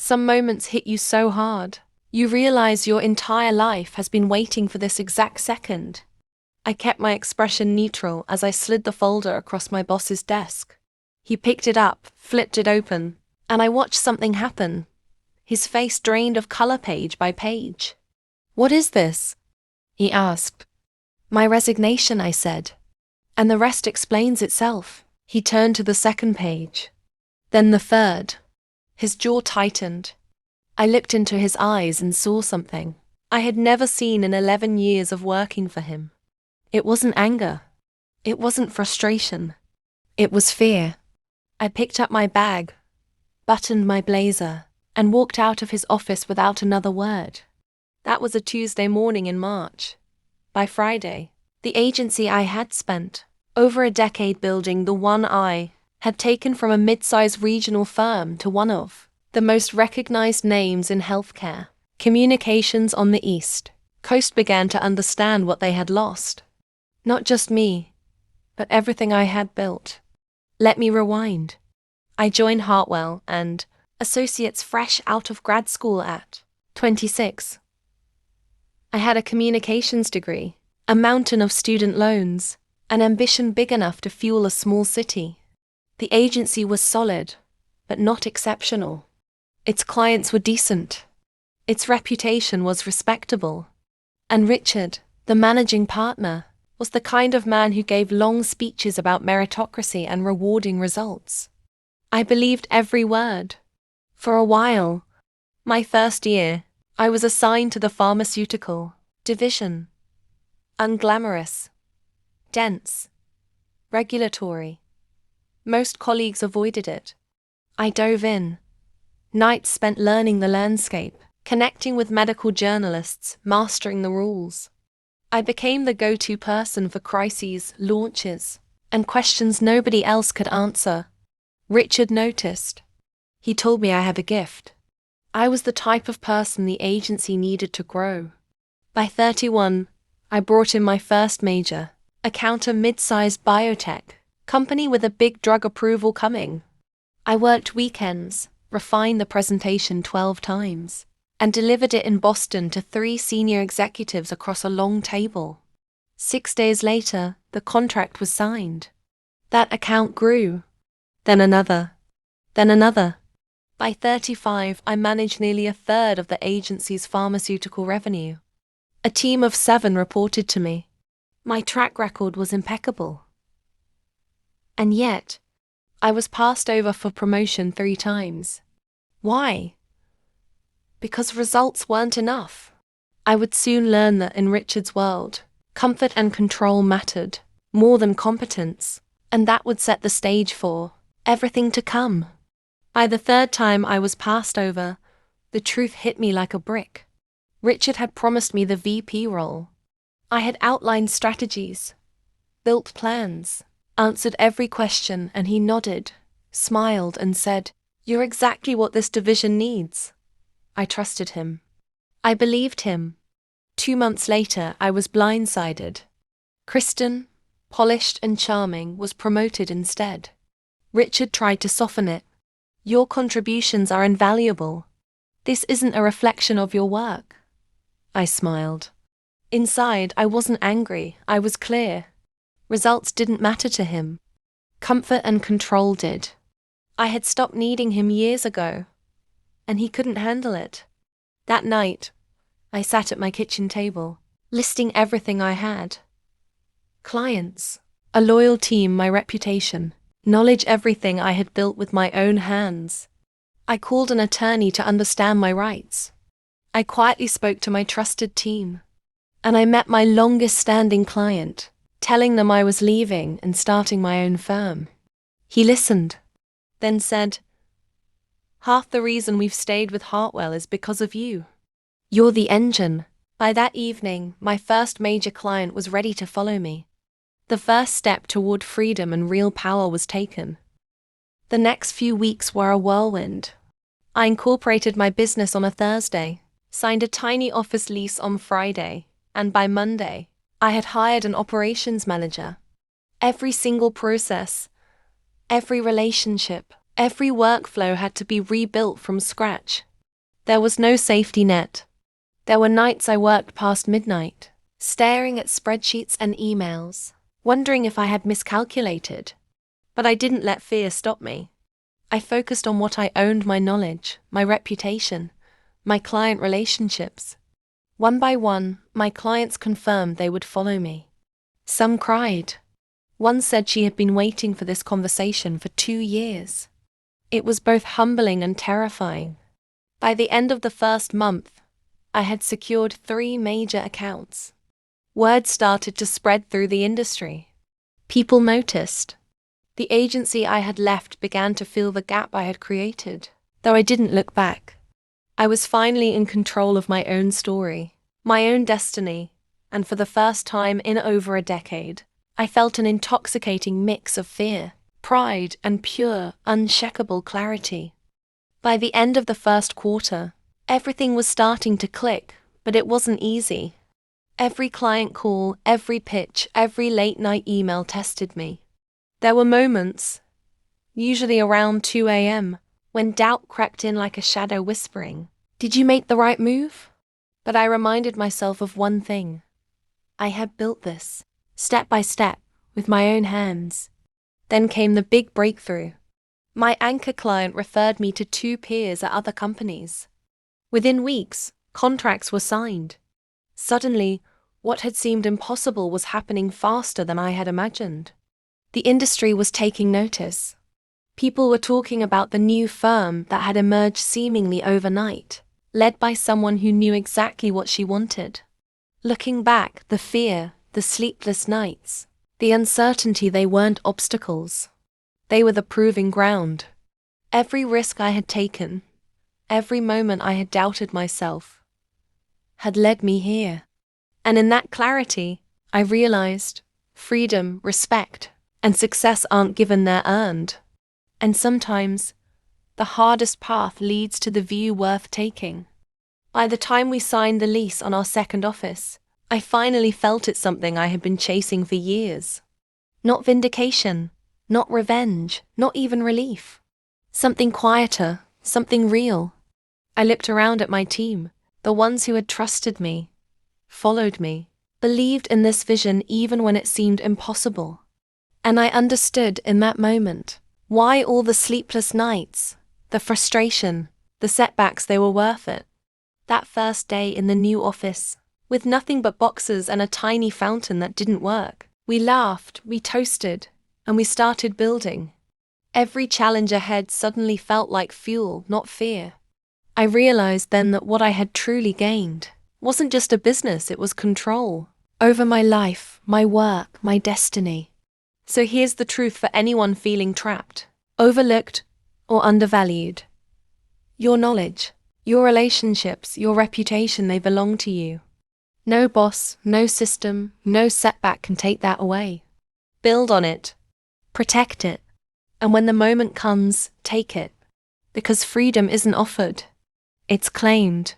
Some moments hit you so hard, you realize your entire life has been waiting for this exact second. I kept my expression neutral as I slid the folder across my boss's desk. He picked it up, flipped it open, and I watched something happen. His face drained of color page by page. "What is this?" he asked. "My resignation," I said. "And the rest explains itself." He turned to the second page. Then the third. His jaw tightened. I looked into his eyes and saw something I had never seen in 11 years of working for him. It wasn't anger. It wasn't frustration. It was fear. I picked up my bag, buttoned my blazer, and walked out of his office without another word. That was a Tuesday morning in March. By Friday, the agency I had spent over a decade building, the YOU.I, had taken from a mid-sized regional firm to one of the most recognized names in healthcare communications on the East Coast began to understand what they had lost. Not just me, but everything I had built. Let me rewind. I joined Hartwell and associates fresh out of grad school at 26. I had a communications degree, a mountain of student loans, an ambition big enough to fuel a small city. The agency was solid, but not exceptional. Its clients were decent. Its reputation was respectable. And Richard, the managing partner, was the kind of man who gave long speeches about meritocracy and rewarding results. I believed every word. For a while, my first year, I was assigned to the pharmaceutical division. Unglamorous, dense, regulatory. Most colleagues avoided it. I dove in. Nights spent learning the landscape, connecting with medical journalists, mastering the rules. I became the go-to person for crises, launches, and questions nobody else could answer. Richard noticed. He told me I had a gift. I was the type of person the agency needed to grow. By 31, I brought in my first major, a counter mid-sized biotech company with a big drug approval coming. I worked weekends, refined the presentation 12 times, and delivered it in Boston to 3 senior executives across a long table. 6 days later, the contract was signed. That account grew. Then another. Then another. By 35, I managed nearly a third of the agency's pharmaceutical revenue. A team of 7 reported to me. My track record was impeccable. And yet, I was passed over for promotion 3 times. Why? Because results weren't enough. I would soon learn that in Richard's world, comfort and control mattered more than competence, and that would set the stage for everything to come. By the 3rd time I was passed over, the truth hit me like a brick. Richard had promised me the VP role. I had outlined strategies, built plans, answered every question, and he nodded, smiled, and said, "You're exactly what this division needs." I trusted him. I believed him. 2 months later, I was blindsided. Kristen, polished and charming, was promoted instead. Richard tried to soften it. "Your contributions are invaluable. This isn't a reflection of your work." I smiled. Inside, I wasn't angry, I was clear. Results didn't matter to him. Comfort and control did. I had stopped needing him years ago, and he couldn't handle it. That night, I sat at my kitchen table, listing everything I had. Clients, a loyal team, my reputation, knowledge, everything I had built with my own hands. I called an attorney to understand my rights. I quietly spoke to my trusted team. And I met my longest-standing client, telling them I was leaving and starting my own firm. He listened, then said, "Half the reason we've stayed with Hartwell is because of you. You're the engine." By that evening, my first major client was ready to follow me. The first step toward freedom and real power was taken. The next few weeks were a whirlwind. I incorporated my business on a Thursday, signed a tiny office lease on Friday, and by Monday, I had hired an operations manager. Every single process, every relationship, every workflow had to be rebuilt from scratch. There was no safety net. There were nights I worked past midnight, staring at spreadsheets and emails, wondering if I had miscalculated. But I didn't let fear stop me. I focused on what I owned: my knowledge, my reputation, my client relationships. One by one, my clients confirmed they would follow me. Some cried. One said she had been waiting for this conversation for 2 years. It was both humbling and terrifying. By the end of the first month, I had secured 3 major accounts. Word started to spread through the industry. People noticed. The agency I had left began to fill the gap I had created, though I didn't look back. I was finally in control of my own story, my own destiny, and for the first time in over a decade, I felt an intoxicating mix of fear, pride, and pure, unshakable clarity. By the end of the first quarter, everything was starting to click, but it wasn't easy. Every client call, every pitch, every late-night email tested me. There were moments, usually around 2 a.m., when doubt crept in like a shadow whispering, "Did you make the right move?" But I reminded myself of one thing. I had built this, step by step, with my own hands. Then came the big breakthrough. My anchor client referred me to 2 peers at other companies. Within weeks, contracts were signed. Suddenly, what had seemed impossible was happening faster than I had imagined. The industry was taking notice. People were talking about the new firm that had emerged seemingly overnight, led by someone who knew exactly what she wanted. Looking back, the fear, the sleepless nights, the uncertainty, they weren't obstacles. They were the proving ground. Every risk I had taken, every moment I had doubted myself, had led me here. And in that clarity, I realized freedom, respect, and success aren't given, they're earned. And sometimes, the hardest path leads to the view worth taking. By the time we signed the lease on our second office, I finally felt it, something I had been chasing for years. Not vindication, not revenge, not even relief. Something quieter, something real. I looked around at my team, the ones who had trusted me, followed me, believed in this vision even when it seemed impossible. And I understood in that moment why all the sleepless nights, the frustration, the setbacks, they were worth it. That first day in the new office, with nothing but boxes and a tiny fountain that didn't work, we laughed, we toasted, and we started building. Every challenge ahead suddenly felt like fuel, not fear. I realized then that what I had truly gained wasn't just a business, it was control over my life, my work, my destiny. So here's the truth for anyone feeling trapped, overlooked, or undervalued. Your knowledge, your relationships, your reputation, they belong to you. No boss, no system, no setback can take that away. Build on it, protect it, and when the moment comes, take it. Because freedom isn't offered, it's claimed.